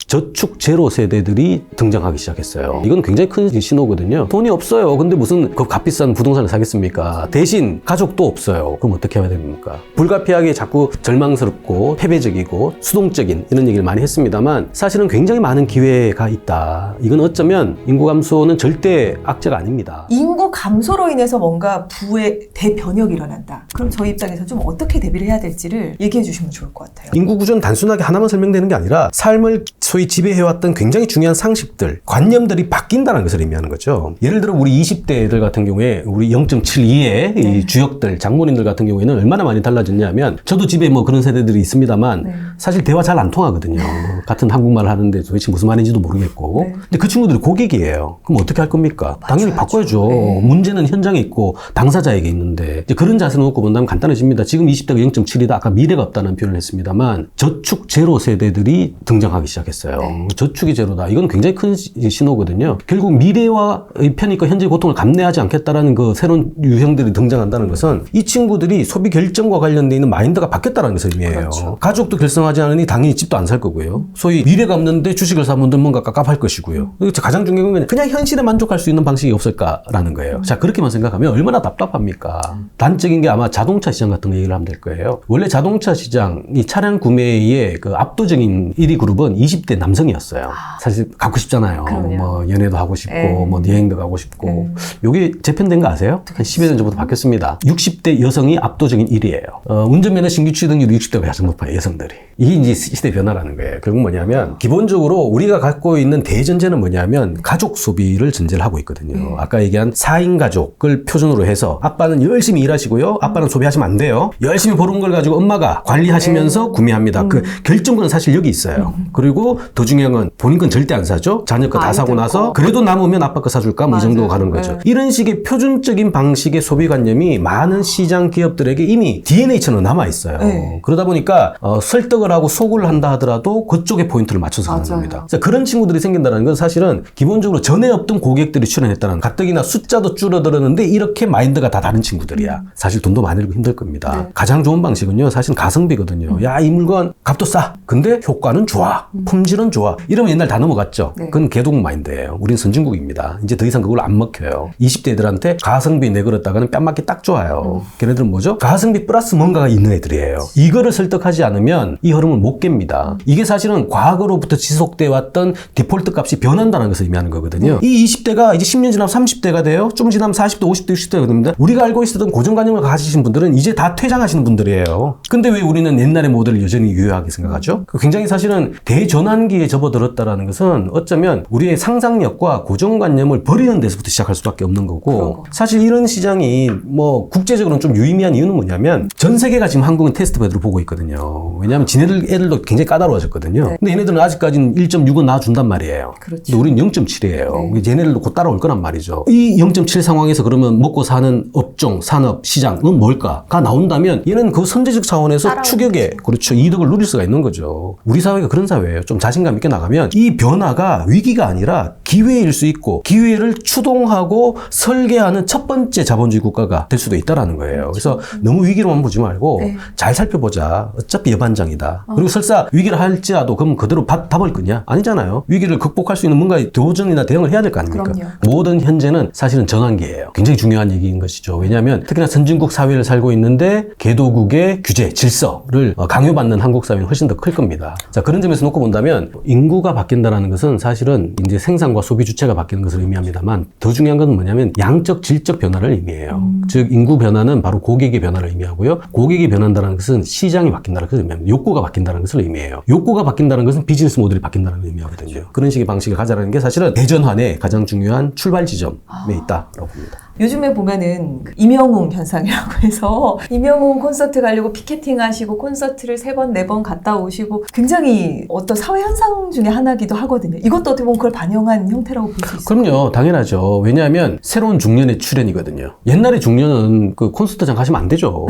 저축 제로 세대들이 등장하기 시작했어요. 이건 굉장히 큰 신호거든요. 돈이 없어요. 근데 무슨 그 값비싼 부동산을 사겠습니까? 대신 가족도 없어요. 그럼 어떻게 해야 됩니까? 불가피하게 자꾸 절망스럽고 패배적이고 수동적인 이런 얘기를 많이 했습니다만 사실은 굉장히 많은 기회가 있다. 이건 어쩌면 인구 감소는 절대 악재가 아닙니다. 인구 감소로 인해서 뭔가 부의 대변혁이 일어난다. 그럼 저희 입장에서 좀 어떻게 대비를 해야 될지를 얘기해 주시면 좋을 것 같아요. 인구 구조는 단순하게 하나만 설명되는 게 아니라 삶을 소위 지배해왔던 굉장히 중요한 상식들, 관념들이 바뀐다는 것을 의미하는 거죠. 예를 들어 우리 20대들 같은 경우에 우리 0.72의 이 주역들, 장모님들 같은 경우에는 얼마나 많이 달라졌냐면 저도 집에 뭐 그런 세대들이 있습니다만 사실 대화 잘 안 통하거든요. 같은 한국말을 하는데 도대체 무슨 말인지도 모르겠고. 근데 그 친구들이 고객이에요. 그럼 어떻게 할 겁니까? 당연히 바꿔야죠. 문제는 현장에 있고 당사자에게 있는데 이제 그런 자세를 놓고 본다면 간단해집니다. 지금 20대가 0.7이다. 아까 미래가 없다는 표현을 했습니다만 저축 제로 세대들이 등장하기 시작했어요. 저축이 제로다. 이건 굉장히 큰 신호거든요. 결국 미래와의 편익과 현재의 고통을 감내하지 않겠다라는 그 새로운 유형들이 등장한다는 것은 이 친구들이 소비 결정과 관련돼 있는 마인드가 바뀌었다는 것을 의미해요. 그렇죠. 가족도 결성하지 않으니 당연히 집도 안 살 거고요. 소위 미래가 없는데 주식을 사면 뭔가 깝깝할 것이고요. 가장 중요한 건 그냥 현실에 만족할 수 있는 방식이 없을까라는 거예요. 자, 그렇게만 생각하면 얼마나 답답합니까? 단적인 게 아마 자동차 시장 같은 거 얘기를 하면 될 거예요. 원래 자동차 시장이 차량 구매의 그 압도적인 1위 그룹은 20대 남성이었어요. 사실 갖고 싶잖아요. 그럼요. 뭐 연애도 하고 싶고 뭐 여행도 가고 싶고. 요게 재편된 거 아세요? 한 10여 년 전부터 바뀌었습니다. 60대 여성이 압도적인 1위예요. 운전면허 신규 취득률이 60대가 가장 높아요. 여성들이. 이게 이제 시대 변화라는 거예요. 결국 뭐냐면 기본적으로 우리가 갖고 있는 대전제는 뭐냐면 가족 소비를 전제를 하고 있거든요. 아까 얘기한 4인 가족을 표준으로 해서 아빠는 열심히 일하시고요. 아빠는 소비하시면 안 돼요. 열심히 벌은 걸 가지고 엄마가 관리하시면서 구매합니다. 그 결정권은 사실 여기 있어요. 그리고 더 중요한 건 본인 건 절대 안 사죠. 자녀 거 다 사고 나서 그래도 남으면 아빠 거 사줄까? 뭐 이 정도 가는 거죠. 이런 식의 표준적인 방식의 소비관념이 많은 시장 기업들에게 이미 DNA처럼 남아있어요. 그러다 보니까 설득을 하고 소구를 한다 하더라도 그쪽에 포인트를 맞춰서 가는 겁니다. 그런 친구들이 생긴다는 건 사실은 기본적으로 전에 없던 고객들이 출연했다는 가뜩이나 숫자도 줄어들었는데 이렇게 마인드가 다 다른 친구들이야. 사실 돈도 많이 들고 힘들 겁니다. 가장 좋은 방식은요. 사실 가성비거든요. 야, 이 물건 값도 싸. 근데 효과는 좋아. 품질은 좋아. 이러면 옛날 다 넘어갔죠. 그건 개독 마인드예요. 우린 선진국입니다. 이제 더 이상 그걸 안 먹혀요. 20대 애들한테 가성비 내걸었다가는 뺨 맞기 딱 좋아요. 걔네들은 뭐죠? 가성비 플러스 뭔가가 있는 애들이에요. 이거를 설득하지 않으면 이 흐름을 못 깹니다. 이게 사실은 과거로부터 지속돼 왔던 디폴트 값이 변한다는 것을 의미하는 거거든요. 이 20대가 이제 10년 지나면 30대가 돼요. 좀 지나면 40대, 50대, 60대가 됩니다. 우리가 알고 있었던 고정관념을 가지신 분들은 이제 다 퇴장하시는 분들이에요. 근데 왜 우리는 옛날의 모델을 여전히 유효하게 생각하죠? 굉장히 사실은 대전환기에 접어들었다라는 것은 어쩌면 우리의 상상력과 고정관념을 버리는 데서부터 시작할 수밖에 없는 거고 사실 이런 시장이 뭐 국제적으로는 좀 유의미한 이유는 뭐냐면 전 세계가 지금 한국은 테스트베드로 보고 있거든요. 왜냐하면 지네들 애들도 굉장히 까다로워졌거든요. 근데 얘네들은 아직까지는 1.6은 나와준단 말이에요. 근데 우린 0.7이에요. 얘네들도 곧 따라올 거란 말이죠. 이 0.7 상황에서 그러면 먹고 사는 업종, 산업, 시장은 뭘까가 나온다면 얘는 그 선제적 차원에서 추격에 그렇죠. 이득을 누릴 수가 있는 거죠. 우리 사회가 그런 사회예요. 좀 자신감 있게 나가면 이 변화가 위기가 아니라 기회일 수 있고 기회를 추동하고 설계하는 첫 번째 자본주의 국가가 될 수도 있다라는 거예요. 그래서 너무 위기로만 보지 말고 잘 살펴보자. 어차피 여반장이다. 그리고 설사 위기를 할지라도 그럼 그대로 답을 거냐? 아니잖아요. 위기를 극복할 수 있는 뭔가 도전이나 대응을 해야 될 거 아닙니까? 그럼요. 모든 현재는 사실은 전환기예요. 굉장히 중요한 얘기인 것이죠. 왜냐하면 특히나 선진국 사회를 살고 있는데 개도국의 규제, 질서를 강요받는 한국 사회는 훨씬 더 클 겁니다. 자, 그런 점에서 놓고 본다면 인구가 바뀐다는 것은 사실은 이제 생산과 소비 주체가 바뀌는 것을 의미합니다만 더 중요한 건 뭐냐면 양적, 질적 변화를 의미해요. 즉 인구 변화는 바로 고객의 변화를 의미하고요. 고객이 변한다는 것은 시장이 바뀐다는 것을 의미합니다. 욕구가 바뀐다는 것을 의미해요. 욕구가 바뀐다는 것은 비즈니스 모델이 바뀐다는 걸 의미하거든요. 그런 식의 방식을 가져라는 게 사실은 대전환의 가장 중요한 출발 지점에 있다라고 봅니다. 요즘에 보면은 임영웅 현상이라고 해서 임영웅 콘서트 가려고 피켓팅 하시고 콘서트를 3번, 4번 갔다 오시고 굉장히 어떤 사회 현상 중에 하나기도 하거든요. 이것도 어떻게 보면 그걸 반영한 형태라고 볼 수 있어요. 그럼요. 당연하죠. 왜냐하면 새로운 중년의 출현이거든요. 옛날에 중년은 그 콘서트장 가시면 안 되죠.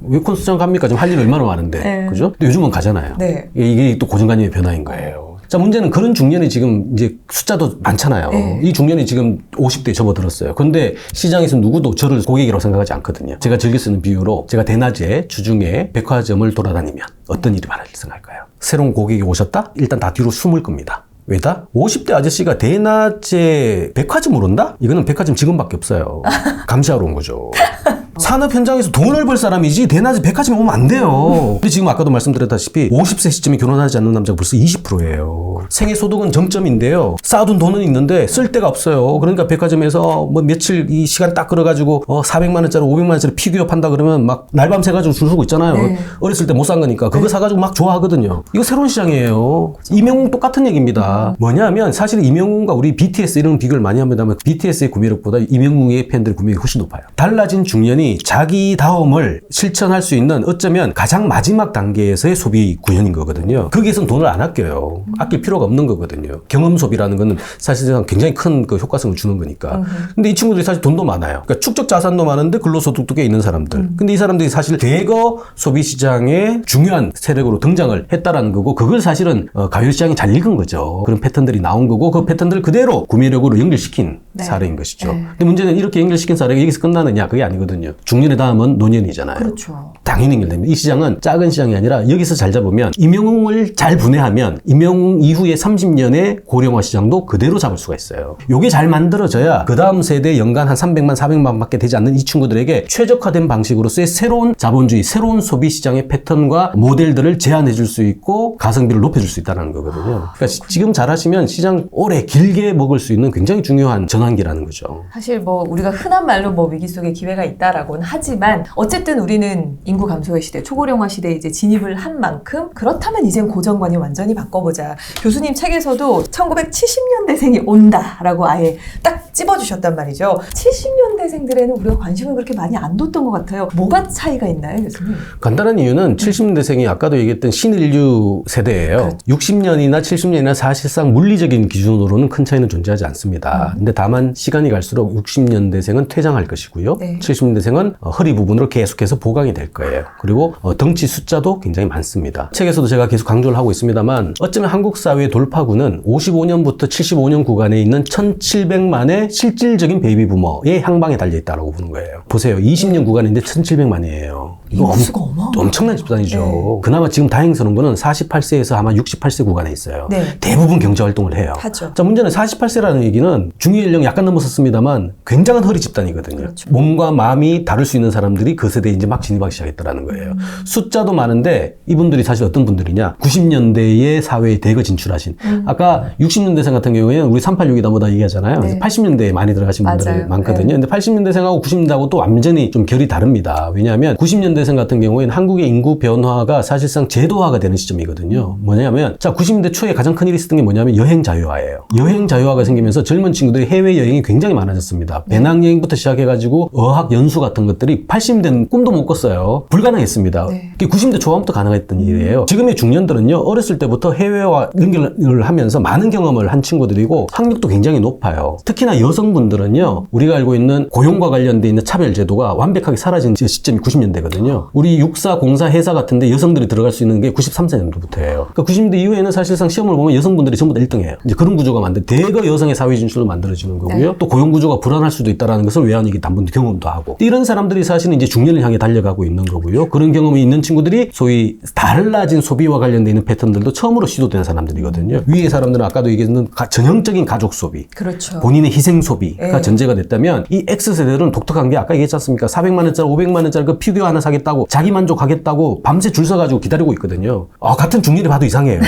왜 콘서트장 갑니까? 지금 할 일 얼마나 많은데. 그죠? 근데 요즘은 가잖아요. 이게 또 고정관념의 변화인 거예요. 자, 문제는 그런 중년이 지금 이제 숫자도 많잖아요. 네. 이 중년이 지금 50대에 접어들었어요. 그런데 시장에서 누구도 저를 고객이라고 생각하지 않거든요. 제가 즐겨 쓰는 비유로 제가 대낮에 주중에 백화점을 돌아다니면 어떤 일이 발생할까요? 새로운 고객이 오셨다? 일단 다 뒤로 숨을 겁니다. 왜다? 50대 아저씨가 대낮에 백화점을 온다? 이거는 백화점 직원밖에 없어요. 감시하러 온 거죠. 산업 현장에서 돈을 벌 사람이지 대낮에 백화점에 오면 안 돼요. 근데 지금 아까도 말씀드렸다시피 50세 시점에 결혼하지 않는 남자가 벌써 20%예요. 생애 소득은 정점인데요. 쌓아둔 돈은 있는데 쓸 데가 없어요. 그러니까 백화점에서 뭐 며칠 이 시간 딱 끌어가지고 400만 원짜리 500만 원짜리 피규어 판다 그러면 막 날밤 새가지고 줄 서고 있잖아요. 네. 어렸을 때 못 산 거니까 그거 사가지고 막 좋아하거든요. 이거 새로운 시장이에요. 이명웅 똑같은 얘기입니다. 뭐냐면 사실 이명웅과 우리 BTS 이런 비교를 많이 합니다만 BTS의 구매력보다 이명웅의 팬들의 구매력이 훨씬 높아요. 달라진 중년이 자기다움을 실천할 수 있는 어쩌면 가장 마지막 단계에서의 소비 구현인 거거든요. 거기에선 돈을 안 아껴요. 아낄 필요가 없는 거거든요. 경험 소비라는 거는 사실상 굉장히 큰 그 효과성을 주는 거니까. 근데 이 친구들이 사실 돈도 많아요. 그러니까 축적 자산도 많은데 근로소득도 꽤 있는 사람들. 근데 이 사람들이 사실 대거 소비 시장에 중요한 세력으로 등장을 했다라는 거고 그걸 사실은 가요시장이 잘 읽은 거죠. 그런 패턴들이 나온 거고 그 패턴들을 그대로 구매력으로 연결시킨 네. 사례인 것이죠. 네. 근데 문제는 이렇게 연결시킨 사례가 여기서 끝나느냐? 그게 아니거든요. 중년의 다음은 노년이잖아요. 그렇죠. 당연히 연결됩니다. 이 시장은 작은 시장이 아니라 여기서 잘 잡으면 임영웅을 잘 분해하면 임영웅 이후에 30년의 고령화 시장도 그대로 잡을 수가 있어요. 요게 잘 만들어져야 그 다음 세대 연간 한 300만, 400만 밖에 되지 않는 이 친구들에게 최적화된 방식으로서의 새로운 자본주의, 새로운 소비 시장의 패턴과 모델들을 제안해 줄 수 있고 가성비를 높여줄 수 있다는 거거든요. 그러니까 지금 잘하시면 시장 오래 길게 먹을 수 있는 굉장히 중요한 전환기라는 거죠. 사실 뭐 우리가 흔한 말로 뭐 위기 속에 기회가 있다라고는 하지만 어쨌든 우리는 인구 감소의 시대, 초고령화 시대에 이제 진입을 한 만큼 그렇다면 이젠 고정관이 완전히 바꿔보자. 교수님 책에서도 1970년대생이 온다라고 아예 딱 찝어주셨단 말이죠. 70년대생들에는 우리가 관심을 그렇게 많이 안 뒀던 것 같아요. 뭐가 차이가 있나요, 교수님? 간단한 이유는 70년대생이 아까도 얘기했던 신인류 세대예요. 그렇죠. 60년이나 70년이나 사실상 물리적인 기준으로는 큰 차이는 존재하지 않습니다. 근데 다만 시간이 갈수록 60년대생은 퇴장할 것이고요. 네. 70년대생은 허리 부분으로 계속해서 보강이 될 거예요. 그리고 덩치 숫자도 굉장히 많습니다. 책에서도 제가 계속 강조를 하고 있습니다만 어쩌면 한국 사회의 돌파구는 55년부터 75년 구간에 있는 1700만의 실질적인 베이비 부머의 향방에 달려있다고 보는 거예요. 보세요. 20년 구간인데 1700만이에요. 인구수가 어마어마해요. 엄청난 집단이죠. 네. 그나마 지금 다행스러운 거는 48세에서 아마 68세 구간에 있어요. 네. 대부분 경제활동을 해요. 하죠. 자, 문제는 48세라는 얘기는 중위연령 약간 넘었었습니다만 굉장한 허리 집단이거든요. 그렇죠. 몸과 마음이 다를 수 있는 사람들이 그 세대에 이제 막 진입하기 시작했다는 거예요. 숫자도 많은데 이분들이 사실 어떤 분들이냐. 90년대에 사회에 대거 진출하신. 아까 60년대생 같은 경우에는 우리 386이다 뭐다 얘기하잖아요. 네. 80년대에 많이 들어가신 분들이 맞아요. 많거든요. 네. 근데 80년대생하고 90년대하고 또 완전히 좀 결이 다릅니다. 왜냐하면 90년대생 같은 경우에는 한국의 인구 변화가 사실상 제도화가 되는 시점이거든요. 뭐냐면 자 90년대 초에 가장 큰 일이 있었던 게 뭐냐면 여행 자유화예요. 여행 자유화가 생기면서 젊은 친구들이 해외 여행이 굉장히 많아졌습니다. 배낭여행부터 시작해가지고 어학 연수 같은 것들이 80년대는 꿈도 못 꿨어요. 불가능했습니다. 네. 그게 90년대 초반부터 가능했던 일이에요. 지금의 중년들은요 어렸을 때부터 해외와 연결을 하면서 많은 경험을 한 친구들이고 학력도 굉장히 높아요. 특히나 여성분들은요 우리가 알고 있는 고용과 관련돼 있는 차별 제도가 완벽하게 사라진 시점이 90년대거든요. 우리 육사, 공사, 회사 같은데 여성들이 들어갈 수 있는 게 93년도부터예요. 그러니까 90년대 이후에는 사실상 시험을 보면 여성분들이 전부 다 1등해요. 이제 그런 구조가 대거 여성의 사회 진출로 만들어지는 거고요. 네. 또 고용 구조가 불안할 수도 있다는 것을 외환위기 단분도 경험도 하고 이런 사람들이 사실은 이제 중년을 향해 달려가고 있는 거고요. 그런 경험이 있는 친구들이 소위 달라진 소비와 관련돼 있는 패턴들도 처음으로 시도된 사람들이거든요. 위의 사람들은 아까도 얘기했던 전형적인 가족 소비, 그렇죠. 본인의 희생 소비가 네. 전제가 됐다면 이 X세대들은 독특한 게 아까 얘기했지 않습니까? 400만 원짜리 500만 원짜리 그 피규어 하나 사겠다고 자기 만족하겠다고 밤새 줄 서가지고 기다리고 있거든요. 같은 중년이 봐도 이상해요.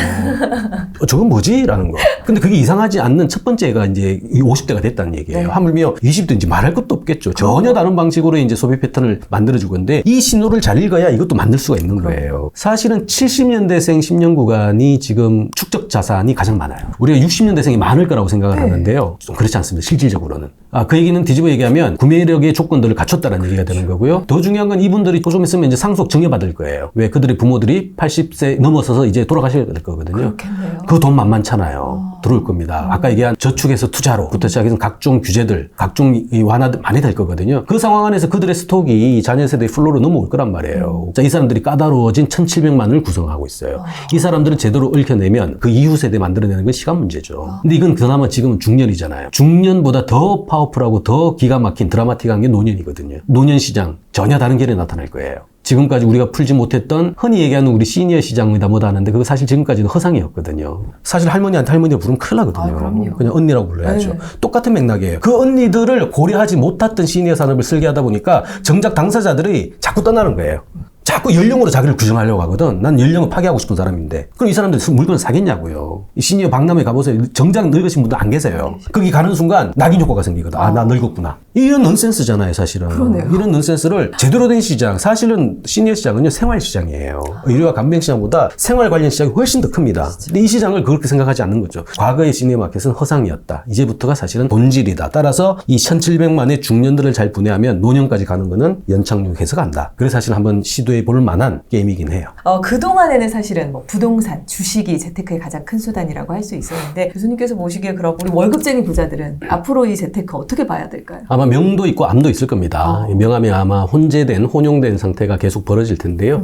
저건 뭐지? 라는 거. 근데 그게 이상하지 않는 첫 번째가 이제 50대가 됐다는 얘기예요. 네. 하물며 20대인지 말할 것도 없겠죠. 전혀 다른 방식으로 이제 소비 패턴을 만들어줄 건데 이 신호를 잘 읽어야 이것도 만들 수가 있는 거예요. 사실은 70년대생 10년 구간이 지금 축적 자산이 가장 많아요. 우리가 60년대생이 많을 거라고 생각을 하는데요. 좀 그렇지 않습니다. 실질적으로는. 그 얘기는 뒤집어 얘기하면 구매력의 조건들을 갖췄다는 얘기가 되는 거고요. 더 중요한 건 이분들이 좀 있으면 이제 상속 정해받을 거예요. 왜? 그들의 부모들이 80세 넘어서서 이제 돌아가셔야 될 거거든요. 그렇겠네요. 그 돈 만만찮아요. 들어올 겁니다. 아까 얘기한 저축에서 투자로부터 시작해서 각종 규제들, 각종 이 완화들 많이 될 거거든요. 그 상황 안에서 그들의 스톡이 자녀 세대의 플로로 넘어올 거란 말이에요. 자, 이 사람들이 까다로워진 1,700만을 구성하고 있어요. 이 사람들은 제대로 얽혀내면 그 이후 세대 만들어내는 건 시간 문제죠. 근데 이건 그나마 지금은 중년이잖아요. 중년보다 더 파워풀하고 더 기가 막힌 드라마틱한 게 노년이거든요. 노년 시장 전혀 다른 결이 나타날 거예요. 지금까지 우리가 풀지 못했던 흔히 얘기하는 우리 시니어 시장이다 뭐다 하는데 그거 사실 지금까지는 허상이었거든요. 사실 할머니한테 할머니가 부르면 큰일 나거든요. 그럼요. 그냥 언니라고 불러야죠. 네. 똑같은 맥락이에요. 그 언니들을 고려하지 못했던 시니어 산업을 설계하다 보니까 정작 당사자들이 자꾸 떠나는 거예요. 자꾸 연령으로 자기를 규정하려고 하거든. 난 연령을 파괴하고 싶은 사람인데. 그럼 이 사람들 물건을 사겠냐고요. 이 시니어 박람회 가보세요. 정작 늙으신 분들 안 계세요. 거기 가는 순간 낙인 효과가 생기거든. 아, 나 늙었구나. 이런 넌센스잖아요, 사실은. 그러네요. 이런 넌센스를 제대로 된 시장, 사실은 시니어 시장은요, 생활 시장이에요. 의료와 간병 시장보다 생활 관련 시장이 훨씬 더 큽니다. 근데 이 시장을 그렇게 생각하지 않는 거죠. 과거의 시니어 마켓은 허상이었다. 이제부터가 사실은 본질이다. 따라서 이 1,700만의 중년들을 잘 분해하면 노년까지 가는 거는 연착륙해서 간다. 그래서 사실 한번 시도해 볼 만한 게임이긴 해요. 그동안에는 사실은 뭐 부동산, 주식이 재테크의 가장 큰 수단이라고 할 수 있었는데 교수님께서 보시기에 그럼 우리 월급쟁이 부자들은 앞으로 이 재테크 어떻게 봐야 될까요? 아마 명도 있고 암도 있을 겁니다. 명암이 아마 혼용된 상태가 계속 벌어질 텐데요.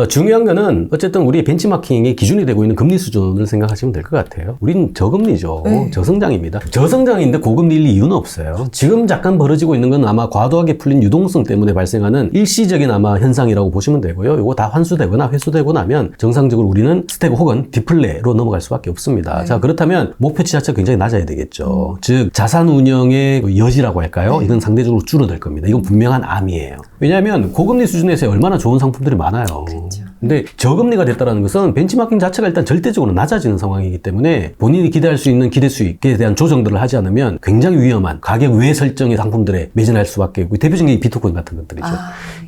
중요한 거는 어쨌든 우리 벤치마킹의 기준이 되고 있는 금리 수준을 생각하시면 될 것 같아요. 우린 저금리죠. 네. 저성장입니다. 저성장인데 고금리일 이유는 없어요. 지금 잠깐 벌어지고 있는 건 아마 과도하게 풀린 유동성 때문에 발생하는 일시적인 아마 현상이라고 보시면 되고요. 이거 다 환수되거나 회수되고 나면 정상적으로 우리는 스태그 혹은 디플레로 넘어갈 수밖에 없습니다. 자, 그렇다면 목표치 자체가 굉장히 낮아야 되겠죠. 즉 자산 운영의 여지라고 할까요? 이건 상대적으로 줄어들 겁니다. 이건 분명한 암이에요. 왜냐하면 고금리 수준에서 얼마나 좋은 상품들이 많아요. 그렇죠. 근데 저금리가 됐다는 것은 벤치마킹 자체가 일단 절대적으로 낮아지는 상황이기 때문에 본인이 기대할 수 있는 기대 수익에 대한 조정들을 하지 않으면 굉장히 위험한 가격 외 설정의 상품들에 매진할 수밖에 없고 대표적인 게 비트코인 같은 것들이죠.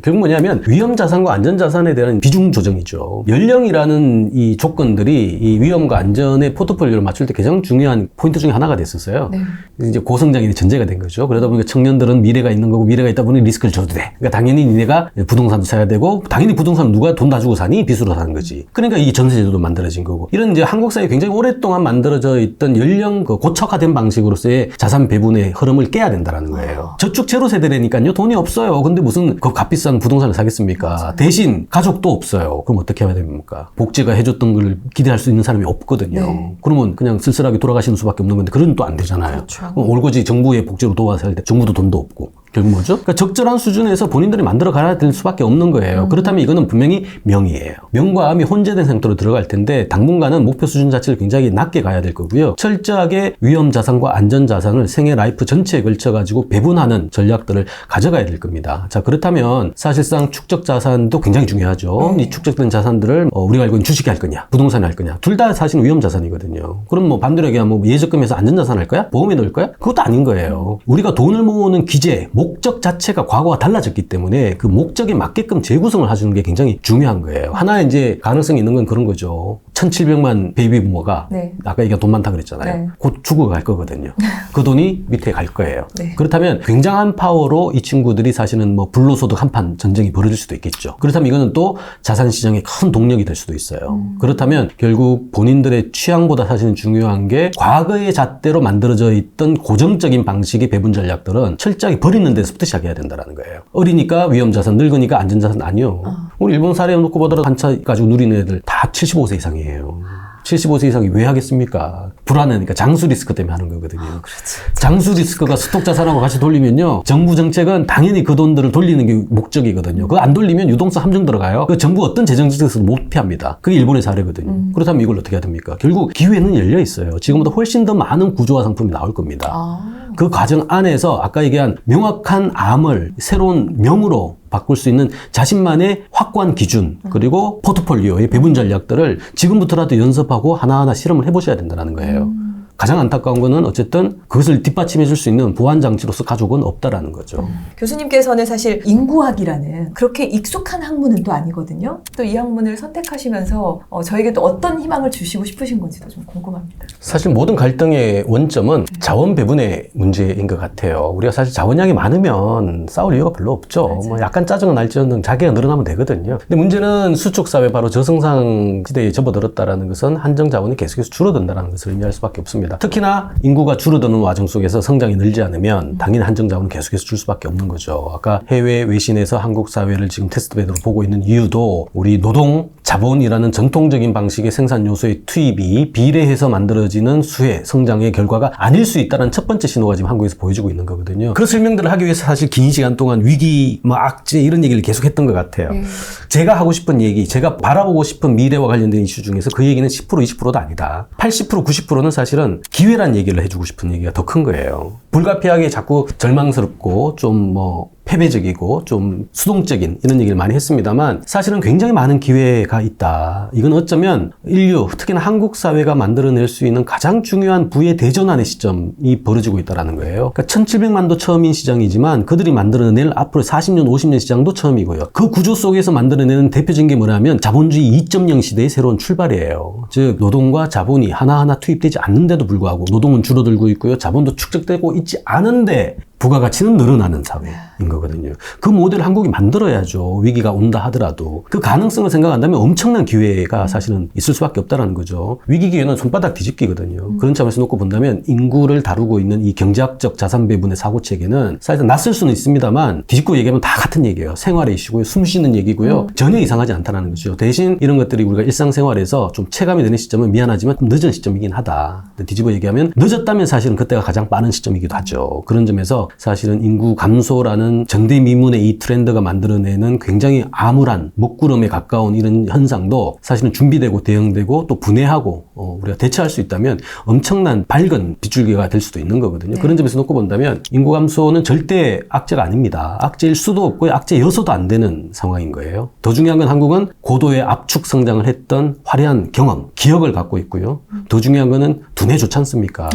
결국 뭐냐면 위험 자산과 안전 자산에 대한 비중 조정이죠. 연령이라는 이 조건들이 이 위험과 안전의 포트폴리오를 맞출 때 가장 중요한 포인트 중에 하나가 됐었어요. 네. 이제 고성장이 전제가 된 거죠. 그러다 보니까 청년들은 미래가 있는 거고 미래가 있다 보니 리스크를 줘도 돼. 그러니까 당연히 니네가 부동산도 사야 되고 당연히 부동산은 누가 돈 다 주고 사니? 빚으로 사는 거지. 그러니까 이 전세제도도 만들어진 거고 이런 이제 한국 사회에 굉장히 오랫동안 만들어져 있던 연령 고착화된 방식으로서의 자산 배분의 흐름을 깨야 된다는 거예요. 저축 제로 세대라니까요. 돈이 없어요. 근데 무슨 그 값비싼 부동산을 사겠습니까? 맞아요. 대신 가족도 없어요. 그럼 어떻게 해야 됩니까? 복지가 해줬던 걸 기대할 수 있는 사람이 없거든요. 네. 그러면 그냥 쓸쓸하게 돌아가시는 수밖에 없는 건데 그건 또 안 되잖아요. 그렇죠. 올거지 정부의 복지로 도와서 할 때 정부도 돈도 없고. 결국 뭐죠? 그러니까 적절한 수준에서 본인들이 만들어 가야 될 수밖에 없는 거예요. 그렇다면 이거는 분명히 명이에요. 명과 암이 혼재된 상태로 들어갈 텐데 당분간은 목표 수준 자체를 굉장히 낮게 가야 될 거고요. 철저하게 위험 자산과 안전 자산을 생애 라이프 전체에 걸쳐 가지고 배분하는 전략들을 가져가야 될 겁니다. 자, 그렇다면 사실상 축적 자산도 굉장히 중요하죠. 이 축적된 자산들을 우리가 알고 있는 주식이 할 거냐, 부동산이 할 거냐, 둘 다 사실 위험 자산이거든요. 그럼 뭐 반대로 얘기하면 뭐 예적금에서 안전 자산 할 거야? 보험에 넣을 거야? 그것도 아닌 거예요. 우리가 돈을 모으는 기재 목적 자체가 과거와 달라졌기 때문에 그 목적에 맞게끔 재구성을 해주는 게 굉장히 중요한 거예요. 하나의 이제 가능성이 있는 건 그런 거죠. 1,700만 베이비 부모가 네. 아까 얘기한 돈 많다 그랬잖아요. 네. 곧 죽어갈 거거든요. 그 돈이 밑에 갈 거예요. 네. 그렇다면 굉장한 파워로 이 친구들이 사실은 뭐 불로소득 한판 전쟁이 벌어질 수도 있겠죠. 그렇다면 이거는 또 자산 시장의 큰 동력이 될 수도 있어요. 그렇다면 결국 본인들의 취향보다 사실은 중요한 게 과거의 잣대로 만들어져 있던 고정적인 방식의 배분 전략들은 철저하게 버리는 데서부터 시작해야 된다는 거예요. 어리니까 위험 자산, 늙으니까 안전 자산 아니요. 우리 일본 사례 놓고 보더라도 한차 가지고 누리는 애들 다 75세 이상이에요. 75세 이상이 왜 하겠습니까? 불안하니까 장수 리스크 때문에 하는 거거든요. 장수 리스크가 스톡 자산하고 같이 돌리면요. 정부 정책은 당연히 그 돈들을 돌리는 게 목적이거든요. 그거 안 돌리면 유동성 함정 들어가요. 그 정부 어떤 재정 정책에서도 못 피합니다. 그게 일본의 사례거든요. 그렇다면 이걸 어떻게 해야 됩니까? 결국 기회는 열려 있어요. 지금보다 훨씬 더 많은 구조화 상품이 나올 겁니다. 그 과정 안에서 아까 얘기한 명확한 암을 새로운 명으로 바꿀 수 있는 자신만의 확고한 기준 그리고 포트폴리오의 배분 전략들을 지금부터라도 연습하고 하나하나 실험을 해보셔야 된다는 거예요. 가장 안타까운 거는 어쨌든 그것을 뒷받침해 줄 수 있는 보완 장치로서 가족은 없다라는 거죠. 교수님께서는 사실 인구학이라는 그렇게 익숙한 학문은 또 아니거든요. 또 이 학문을 선택하시면서 저에게 또 어떤 희망을 주시고 싶으신 건지도 좀 궁금합니다. 사실 모든 갈등의 원점은 자원 배분의 문제인 것 같아요. 우리가 사실 자원량이 많으면 싸울 이유가 별로 없죠. 맞아요. 뭐 약간 짜증은 날지언정 자기가 늘어나면 되거든요. 근데 문제는 수축사회 바로 저성장 시대에 접어들었다라는 것은 한정 자원이 계속해서 줄어든다는 것을 의미할 수밖에 없습니다. 있습니다. 특히나 인구가 줄어드는 과정 속에서 성장이 늘지 않으면 당연히 한정 자원은 계속해서 줄 수밖에 없는 거죠. 아까 해외 외신에서 한국 사회를 지금 테스트베드로 보고 있는 이유도 우리 노동 자본이라는 전통적인 방식의 생산 요소의 투입이 비례해서 만들어지는 수혜, 성장의 결과가 아닐 수 있다는 첫 번째 신호가 지금 한국에서 보여주고 있는 거거든요. 그 설명들을 하기 위해서 사실 긴 시간 동안 위기, 악재 이런 얘기를 계속 했던 것 같아요. 제가 하고 싶은 얘기, 제가 바라보고 싶은 미래와 관련된 이슈 중에서 그 얘기는 10%, 20%도 아니다. 80%, 90%는 사실은 기회란 얘기를 해주고 싶은 얘기가 더 큰 거예요. 불가피하게 자꾸 절망스럽고 좀 패배적이고 좀 수동적인 이런 얘기를 많이 했습니다만 사실은 굉장히 많은 기회가 있다. 이건 어쩌면 인류, 특히나 한국 사회가 만들어낼 수 있는 가장 중요한 부의 대전환의 시점이 벌어지고 있다는 거예요. 그러니까 1700만도 처음인 시장이지만 그들이 만들어낼 앞으로 40년, 50년 시장도 처음이고요. 그 구조 속에서 만들어내는 대표적인 게 뭐냐면 자본주의 2.0 시대의 새로운 출발이에요. 즉 노동과 자본이 하나하나 투입되지 않는데도 불구하고 노동은 줄어들고 있고요. 자본도 축적되고 있지 않은데 부가가치는 늘어나는 사회인 거거든요. 그 모델을 한국이 만들어야죠. 위기가 온다 하더라도. 그 가능성을 생각한다면 엄청난 기회가 사실은 있을 수밖에 없다는 거죠. 위기 기회는 손바닥 뒤집기거든요. 그런 차원에서 놓고 본다면 인구를 다루고 있는 이 경제학적 자산 배분의 사고체계는 사실은 낯설 수는 있습니다만 뒤집고 얘기하면 다 같은 얘기예요. 생활의 이슈고요. 숨 쉬는 얘기고요. 전혀 이상하지 않다는 거죠. 대신 이런 것들이 우리가 일상생활에서 좀 체감이 되는 시점은 미안하지만 좀 늦은 시점이긴 하다. 뒤집어 얘기하면 늦었다면 사실은 그때가 가장 빠른 시점이기도 하죠. 그런 점에서 사실은 인구 감소라는 전대미문의 이 트렌드가 만들어내는 굉장히 암울한 먹구름에 가까운 이런 현상도 사실은 준비되고 대응되고 또 분해하고 우리가 대처할 수 있다면 엄청난 밝은 빗줄기가 될 수도 있는 거거든요. 그런 점에서 놓고 본다면 인구 감소는 절대 악재가 아닙니다. 악재일 수도 없고 악재여서도 안 되는 상황인 거예요. 더 중요한 건 한국은 고도의 압축 성장을 했던 화려한 경험, 기억을 갖고 있고요. 더 중요한 거는 두뇌 좋지 않습니까?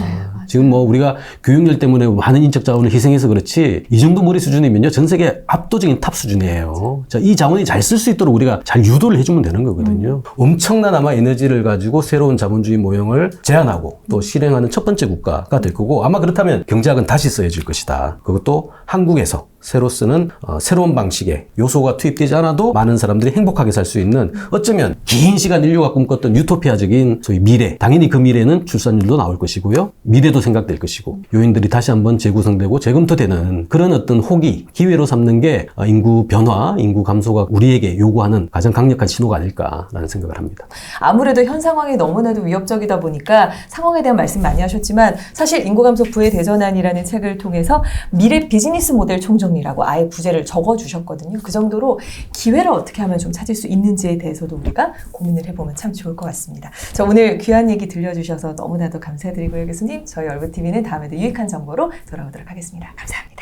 지금 우리가 교육열 때문에 많은 인적 자원을 희생해서 그렇지 이 정도 머리 수준이면요 전 세계 압도적인 탑 수준이에요. 자, 이 자원이 잘 쓸 수 있도록 우리가 잘 유도를 해주면 되는 거거든요. 엄청난 아마 에너지를 가지고 새로운 자본주의 모형을 제안하고 또 실행하는 첫 번째 국가가 될 거고 아마 그렇다면 경제학은 다시 써야질 것이다. 그것도 한국에서 새로 쓰는 새로운 방식의 요소가 투입되지 않아도 많은 사람들이 행복하게 살 수 있는 어쩌면 긴 시간 인류가 꿈꿨던 유토피아적인 소위 미래. 당연히 그 미래는 출산율도 나올 것이고요. 미래도 생각될 것이고 요인들이 다시 한번 재구성되고 재검토되는 그런 어떤 호기, 기회로 삼는 게 인구 변화, 인구 감소가 우리에게 요구하는 가장 강력한 신호가 아닐까라는 생각을 합니다. 아무래도 현 상황이 너무나도 위협적이다 보니까 상황에 대한 말씀 많이 하셨지만 사실 인구 감소 부의 대전환이라는 책을 통해서 미래 비즈니스 모델 총정리라고 아예 부제를 적어주셨거든요. 그 정도로 기회를 어떻게 하면 좀 찾을 수 있는지에 대해서도 우리가 고민을 해보면 참 좋을 것 같습니다. 자, 오늘 귀한 얘기 들려주셔서 너무나도 감사드리고요, 교수님. 저희 얼굴TV는 다음에도 유익한 정보로 돌아오도록 하겠습니다. 감사합니다.